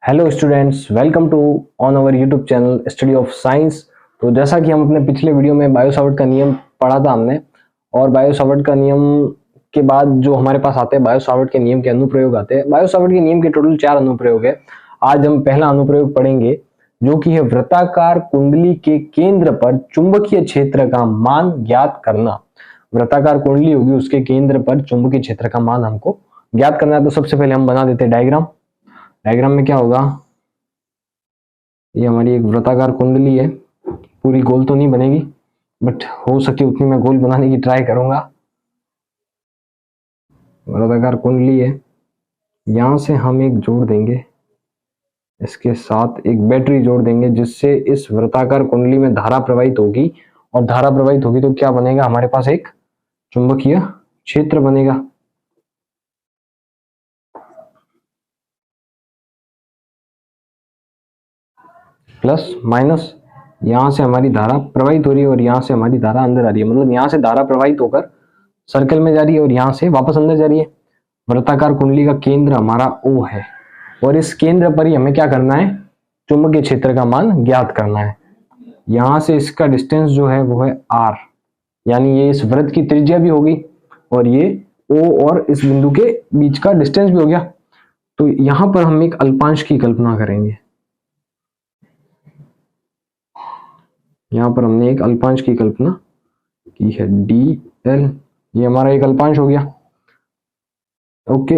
Hello students, welcome to on our YouTube channel study of science. तो जैसा कि हम अपने पिछले वीडियो में बायो सावर्ट का नियम पढ़ा था हमने, और बायो सावर्ट का नियम के बाद जो हमारे पास आते हैं बायो सावर्ट के नियम के अनुप्रयोग आते हैं। बायो सावर्ट के नियम के टोटल 4 अनुप्रयोग है। आज हम पहला अनुप्रयोग पढ़ेंगे जो कि है वृत्ताकार कुंडली के केंद्र पर चुंबकीय क्षेत्र का मान ज्ञात करना। वृत्ताकार कुंडली होगी, उसके केंद्र पर चुंबकीय क्षेत्र का मान हमको ज्ञात करना है। तो सबसे पहले हम बना देते हैं डायग्राम। डायग्राम में क्या होगा, ये हमारी एक वृत्ताकार कुंडली है। पूरी गोल तो नहीं बनेगी, बट हो सके उतनी मैं गोल बनाने की ट्राई करूंगा। वृत्ताकार कुंडली है, यहां से हम एक जोड़ देंगे, इसके साथ एक बैटरी जोड़ देंगे, जिससे इस वृत्ताकार कुंडली में धारा प्रवाहित होगी। और धारा प्रवाहित होगी तो क्या बनेगा, हमारे पास एक चुंबकीय क्षेत्र बनेगा। प्लस माइनस, यहां से हमारी धारा प्रवाहित हो रही है और यहां से हमारी धारा अंदर आ रही है। मतलब यहां से धारा प्रवाहित होकर सर्कल में जा रही है और यहां से वापस अंदर जा रही है। वृत्ताकार कुंडली का केंद्र हमारा O है, और इस केंद्र पर ही हमें क्या करना है, चुंबकीय क्षेत्र का मान ज्ञात करना है। यहां से इसका डिस्टेंस जो है वो है R, यानी ये इस वृत्त की त्रिज्या भी होगी, और ये O और इस बिंदु के बीच का डिस्टेंस भी हो गया। तो यहां पर हम एक अल्पांश की कल्पना करेंगे। यहां पर हमने एक अल्पांश की कल्पना की है, dl, ये हमारा एक अल्पांश हो गया। ओके,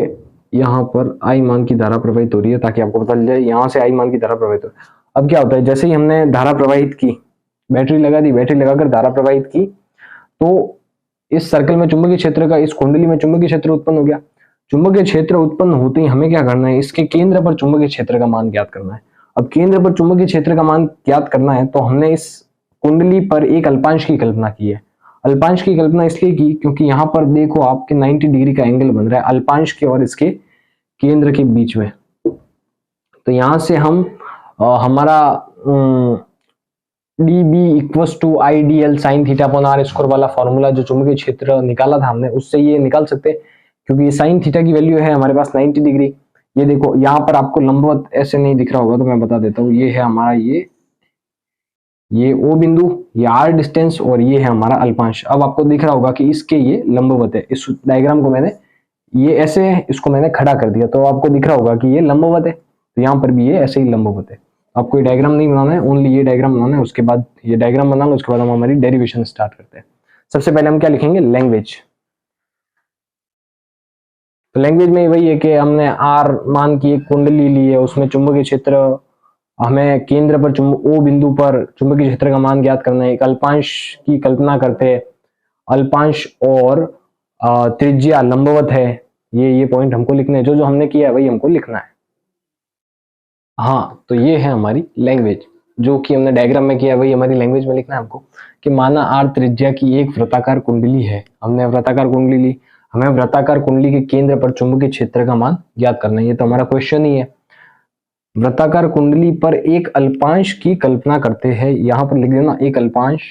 यहां पर I मान की धारा प्रवाहित हो रही है, ताकि आपको पता चल जाए यहां से I मान की धारा प्रवाहित हो रही है। अब क्या होता है, जैसे ही हमने धारा प्रवाहित की, बैटरी लगा दी, बैटरी लगाकर धारा प्रवाहित की, तो इस सर्कल में चुंबकीय क्षेत्र का, इस कुंडली में चुंबकीय क्षेत्र उत्पन्न हो गया। चुंबकीय क्षेत्र उत्पन्न होते ही हमें क्या करना है, इसके केंद्र पर चुंबकीय क्षेत्र का मान ज्ञात करना है। अब केंद्र पर चुंबकीय क्षेत्र का मान ज्ञात करना है, तो हमने इस कुंडली पर एक अल्पांश की कल्पना की है। अल्पांश की कल्पना इसलिए की क्योंकि यहाँ पर देखो आपके 90 डिग्री का एंगल बन रहा है अल्पांश के और इसके केंद्र के बीच में। तो यहां से हम हमारा dB equals to IDL sine theta upon R square वाला फॉर्मूला जो चुंबकीय क्षेत्र निकाला था हमने, उससे ये निकाल सकते हैं, क्योंकि साइन थीटा की वैल्यू है हमारे पास 90 डिग्री। ये देखो यहाँ पर आपको लंबवत ऐसे नहीं दिख रहा होगा, तो मैं बता देता हूँ। ये है हमारा ये O बिंदु, ये R डिस्टेंस, और ये है हमारा अल्पांश। अब आपको दिख रहा होगा कि इसके ये लंबवत है। इस डायग्राम को मैंने ये ऐसे, इसको मैंने खड़ा कर दिया, तो आपको दिख रहा होगा कि ये लंबवत है। तो यहाँ पर भी ये ऐसे ही लंबवत है। आपको ये डायग्राम नहीं बनाना है, ओनली ये डायग्राम बनाना है। उसके बाद ये डायग्राम बना लो, उसके बाद हम हमारी डेरिवेशन स्टार्ट करते हैं। सबसे पहले हम क्या लिखेंगे, लैंग्वेज। तो लैंग्वेज में वही है कि हमने R मान की एक कुंडली ली है, उसमें चुंबकीय क्षेत्र, हमें केंद्र पर O बिंदु पर चुंबकीय क्षेत्र का मान ज्ञात करना है। एक अल्पांश की कल्पना करते हैं, अल्पांश और त्रिज्या लंबवत है। ये पॉइंट हमको लिखने हैं, जो हमने किया है वही हमको लिखना है। हाँ, तो ये है हमारी लैंग्वेज, जो कि हमने डायग्राम में किया है वही हमारी लैंग्वेज में लिखना है हमको। कि माना R त्रिज्या की एक वृत्ताकार कुंडली है, हमने वृत्ताकार कुंडली ली, हमें वृत्ताकार कुंडली के केंद्र पर चुंबकीय क्षेत्र का मान ज्ञात करना है। ये तो हमारा क्वेश्चन ही है। वृत्ताकार कुंडली पर एक अल्पांश की कल्पना करते हैं, यहां पर लिख देना एक अल्पांश,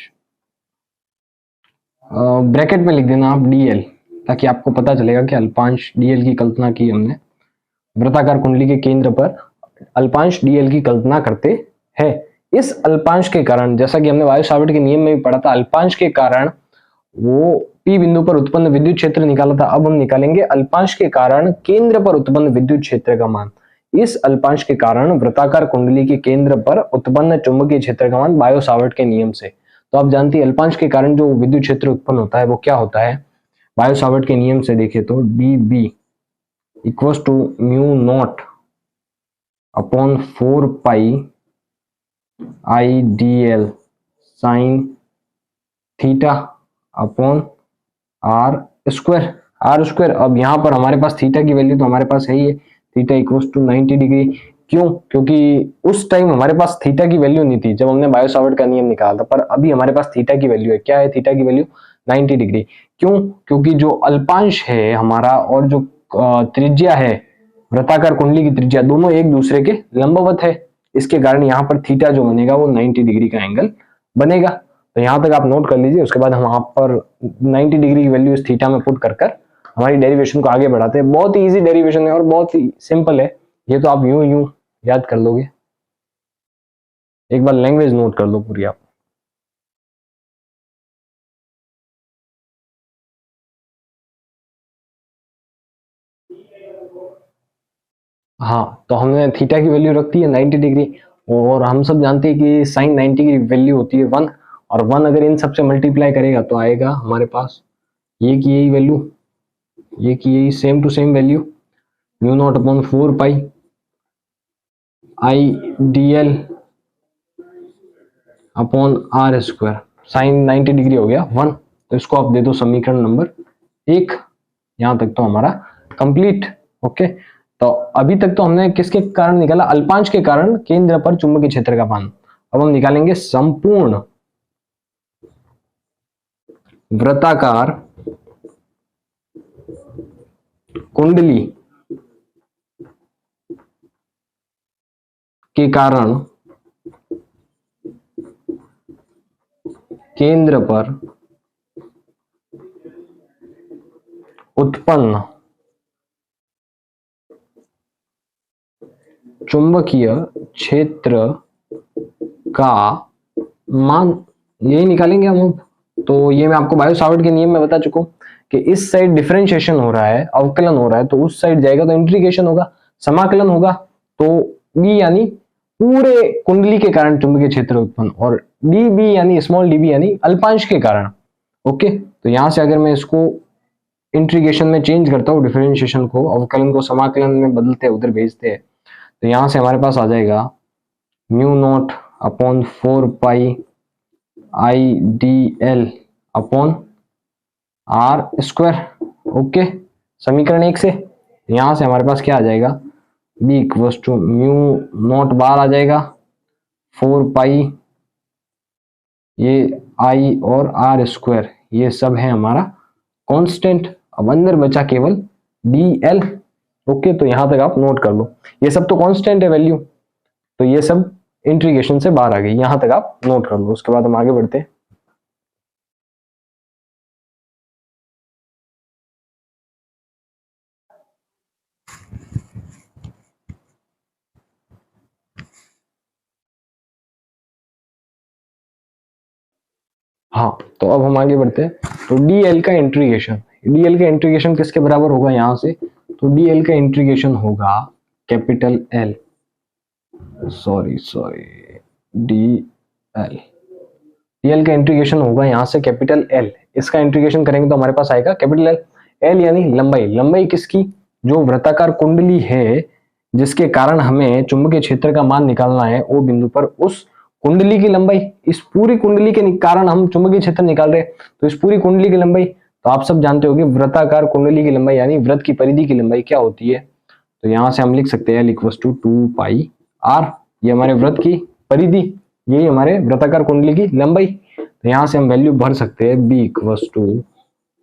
ब्रैकेट में लिख देना आप dl, ताकि आपको पता चलेगा कि अल्पांश dl की कल्पना की हमने। वृत्ताकार कुंडली के केंद्र पर अल्पांश dl की कल्पना करते हैं। इस अल्पांश के कारण, जैसा कि हमने बायो सावर्ट के नियम में भी पढ़ा था, अल्पांश के कारण वो P बिंदु पर उत्पन्न विद्युत क्षेत्र निकाला था। अब हम निकालेंगे अल्पांश के कारण केंद्र पर उत्पन्न विद्युत क्षेत्र का मान। इस अल्पांश के कारण वृत्ताकार कुंडली के केंद्र पर उत्पन्न चुंबकीय क्षेत्र का मान बायो सावर्ट के नियम से। तो आप जानती है अल्पांश के कारण जो विद्युत क्षेत्र उत्पन्न होता है वो क्या होता है, बायो सावर्ट के नियम से देखें तो dB equals to mu not upon 4 pi IDL sine theta upon R square. अब यहाँ पर हमारे पास थीटा की वैल्यू तो हमारे पास है ही है, थीटा इक्वल्स टू 90 डिग्री। क्यों? क्योंकि उस टाइम हमारे पास थीटा की वैल्यू नहीं थी जब हमने बायो सावर्ट का नियम निकाला था, पर अभी हमारे पास थीटा की वैल्यू है। क्या है थीटा की वैल्यू? 90 डिग्री। क्यों? क्योंकि जो अल्पांश है हमारा और जो त्रिज्या है, वृत्ताकार कुंडली की त्रिज्या, दोनों एक दूसरे के लंबवत है। इसके कारण यहाँ पर थीटा जो बनेगा वो 90 डिग्री का एंगल बनेगा। तो यहाँ तक आप नोट कर लीजिए। उसके बाद हम वहां पर 90 डिग्री की वैल्यू इस थीटा में पुट कर हमारी डेरिवेशन को आगे बढ़ाते हैं। बहुत ही इजी डेरिवेशन है और बहुत ही सिंपल है। ये तो आप यूं याद कर लोगे? एक बार लैंग्वेज नोट कर लो पूरी आप। हाँ, तो हमने थीटा की वैल्यू रख दी है 90 डिग्री, और हम सब जानते हैं कि साइन 90 की वैल्यू होती है 1, और 1 अगर इन सबसे मल्टीप्लाई करेगा तो आएगा हमारे पास ये की यही वैल्यू, ये की यही same to same value, mu not upon 4 pi I D L upon R square. Sine 90 degree हो गया 1, तो इसको आप दे दो समीकरण नंबर 1। यहां तक तो हमारा कंप्लीट। ओके, तो अभी तक तो हमने किसके कारण निकाला? अल्पांश के कारण केंद्र पर चुंबकीय क्षेत्र का मान। अब हम निकालेंगे संपूर्ण वृत्ताकार कुंडली के कारण केंद्र पर उत्पन्न चुंबकीय क्षेत्र का मान, यही निकालेंगे हम अब। तो ये मैं आपको बायो सावर्ट के नियम में बता चुका हूं कि इस साइड डिफरेंशिएशन हो रहा है, अवकलन हो रहा है, तो उस साइड जाएगा तो इंटीग्रेशन होगा, समाकलन होगा, तो बी यानी पूरे कुंडली के कारण चुंबकीय क्षेत्र उत्पन्न, और डी बी यानी स्मॉल डी बी यानी अल्पांश के कारण। ओके, तो यहां से अगर मैं इसको इंटीग्रेशन में चेंज करता हूं, डिफरेंशिएशन को, अवकलन को समाकलन में बदलते हैं, उधर भेजते हैं, तो यहां से हमारे पास आ जाएगा mu not upon 4 pi I D L upon R square. Okay, समीकरण 1 से यहां से हमारे पास क्या आ जाएगा? B equals to mu not bar आ जाएगा 4 पाई, ये आई और आर स्क्वायर, ये सब है हमारा कांस्टेंट। अब अंदर बचा केवल डी एल। ओके, तो यहां तक आप नोट कर लो, ये सब तो कांस्टेंट है वैल्यू, तो ये सब इंटीग्रेशन से बाहर आ गई, यहां तक आप नोट कर लो। उसके बाद हम आगे बढ़ते हैं। हाँ, तो अब हम आगे बढ़ते हैं। तो डीएल का इंटीग्रेशन, डीएल का इंटीग्रेशन किसके बराबर होगा यहां से? तो डीएल का इंटीग्रेशन होगा capital L, sorry DL, DL का इंटीग्रेशन होगा यहां से कैपिटल एल। इसका इंटीग्रेशन करेंगे तो हमारे पास आएगा कैपिटल एल। एल यानी लंबाई, लंबाई किसकी? जो वृत्ताकार कुंडली है जिसके कारण हमें चुंबकीय क्षेत्र का मान निकालना है, वो बिंदु पर उस कुंडली की लंबाई, इस पूरी कुंडली के कारण हम चुंबकीय क्षेत्र निकाल रहे हैं, तो इस पूरी कुंडली की लंबाई, तो आप सब जानते होंगे वृत्ताकार कुंडली की लंबाई यानी वृत्त की परिधि की लंबाई क्या होती है? तो यहां से हम लिख सकते हैं L equals to 2 pi R, ये हमारे वृत्त की परिधि, यही हमारे वृत्ताकार कुंडली की लंबाई। तो यहां से हम वैल्यू भर सकते हैं B equals to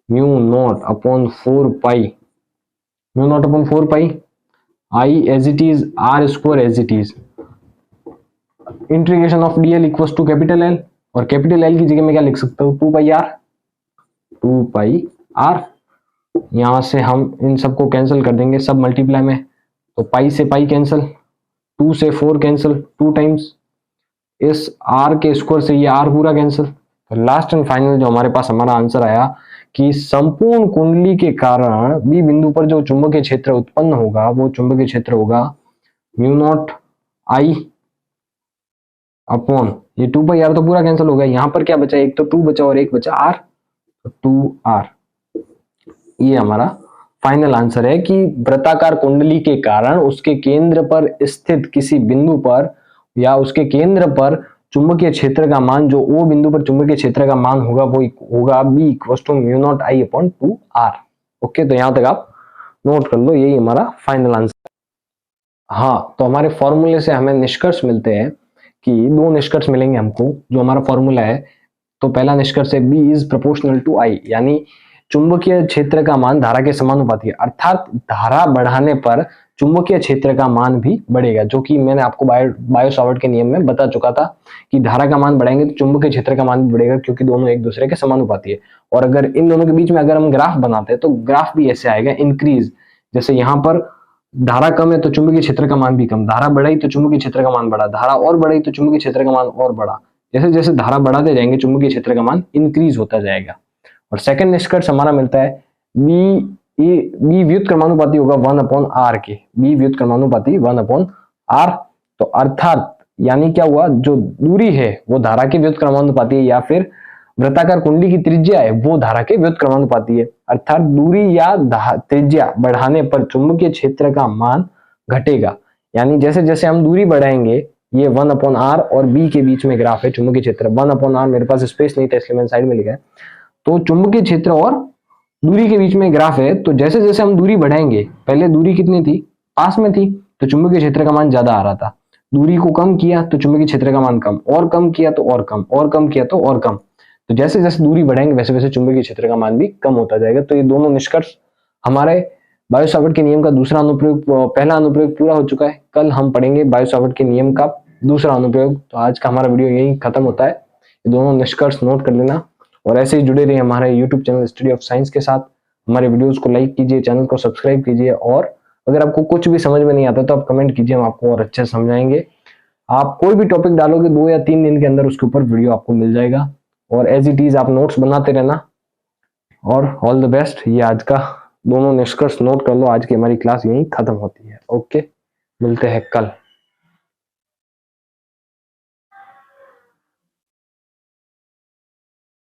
mu not upon 4 pi, mu not upon 4 pi I as it is, R square as it is, integration of DL equals to capital L, और कैपिटल एल की जगह में क्या लिख सकता हूं? 2 पाई आर, 2 पाई आर। यहां से हम इन सबको कैंसिल कर देंगे, सब मल्टीप्लाई में, तो पाई से पाई कैंसिल, 2 से 4 कैंसिल 2 टाइम्स, इस आर के स्क्वायर से ये आर पूरा कैंसिल। तो लास्ट एंड फाइनल जो हमारे पास हमारा आंसर आया कि संपूर्ण कुंडली के कारण बी बिंदु पर जो चुंबकीय क्षेत्र उत्पन्न होगा वो चुंबकीय क्षेत्र होगा म्यू नॉट आई अपॉन, ये 2 पाई आर तो पूरा कैंसिल हो गया, यहां पर क्या बचा? एक तो 2 बचा और एक बचा आर, तो 2 आर। ये हमारा फाइनल आंसर है कि वृत्ताकार कुंडली के कारण उसके केंद्र पर स्थित किसी बिंदु पर या उसके केंद्र पर चुंबकीय क्षेत्र का मान, जो ओ बिंदु पर चुंबकीय क्षेत्र का मान होगा वो होगा B equals to mu not I upon 2 R. Okay, तो यहां तक आप नोट कर लो, यही हमारा फाइनल आंसर। हाँ, तो हमारे फॉर्मूले से हमें निष्कर्ष मिलते हैं कि 2 निष्कर्ष मिलेंगे हमको, जो हमारा फॉर्मूला है। तो पहला निष्कर्ष है बी इज प्रोपोर्शनल टू आई, यानी चुंबकीय क्षेत्र का मान धारा के समानुपाती है, अर्थात धारा बढ़ाने पर चुंबकीय क्षेत्र का मान भी बढ़ेगा, जो कि मैंने आपको बायो सावर्ट के नियम में बता चुका था कि धारा का मान बढ़ाएंगे तो चुंबकीय क्षेत्र का मान भी बढ़ेगा, क्योंकि दोनों एक दूसरे के समानुपाती है। और अगर इन दोनों के बीच में अगर हम ग्राफ बनाते हैं तो ग्राफ भी ऐसे आएगा, इंक्रीज, जैसे यहाँ पर धारा कम है तो चुंबकीय क्षेत्र का मान भी कम, धारा बढ़ाई तो चुंबकीय क्षेत्र का मान बढ़ा, धारा और बढ़ाई तो चुंबकीय क्षेत्र का मान और बढ़ा। जैसे जैसे धारा बढ़ाते जाएंगे चुंबकीय क्षेत्र का मान इंक्रीज होता जाएगा। और सेकंड निष्कर्ष हमारा मिलता है बी व्युत्क्रमानुपाती होगा 1/r के, बी व्युत्क्रमानुपाती 1/r। तो अर्थात यानी क्या हुआ, जो दूरी है वो धारा के व्युत्क्रमानुपाती है, या फिर वृत्ताकार कुंडली की त्रिज्या है वो धारा के व्युत्क्रमानुपाती है। अर्थात दूरी या त्रिज्या बढ़ाने पर चुंबकीय क्षेत्र का मान घटेगा। यानी जैसे जैसे हम दूरी बढ़ाएंगे, ये 1/r और b के बीच में ग्राफ है चुंबकीय क्षेत्र, 1/r मेरे पास स्पेस नहीं था इसलिए मैंने साइड में लिखा है। तो चुंबकीय क्षेत्र और दूरी के बीच में ग्राफ है, तो जैसे जैसे हम दूरी बढ़ाएंगे, पहले दूरी कितनी थी, पास में थी, तो चुंबकीय क्षेत्र का मान ज्यादा आ रहा था। दूरी को कम किया तो चुंबकीय क्षेत्र का मान कम, और कम किया तो और कम, और कम किया तो और कम। तो जैसे जैसे दूरी बढ़ाएंगे वैसे वैसे चुंबकीय क्षेत्र का मान भी कम होता जाएगा। तो ये दोनों निष्कर्ष हमारे बायो-सावर्ट के नियम का दूसरा अनुप्रयोग, पहला अनुप्रयोग पूरा हो चुका है। कल हम पढ़ेंगे बायो-सावर्ट के नियम का दूसरा अनुप्रयोग। तो आज का हमारा वीडियो यही खत्म होता है। ये दोनों निष्कर्ष नोट कर लेना और ऐसे ही जुड़े रहिए हमारे YouTube channel study of science के साथ। हमारे वीडियोस को लाइक कीजिए, चैनल को सब्सक्राइब कीजिए, और अगर आपको कुछ भी समझ में नहीं आता तो आप कमेंट कीजिए, हम आपको और अच्छे से समझाएंगे। आप कोई भी टॉपिक डालोगे 2 या 3 दिन के अंदर उसके ऊपर वीडियो आपको मिल जाएगा। और एज इट इज आप नोट्स बनाते रहना। और ऑल द बेस्ट। ये आज का दोनों निष्कर्ष नोट कर लो। आज की हमारी क्लास यहीं खत्म होती है। ओके, मिलते हैं कल।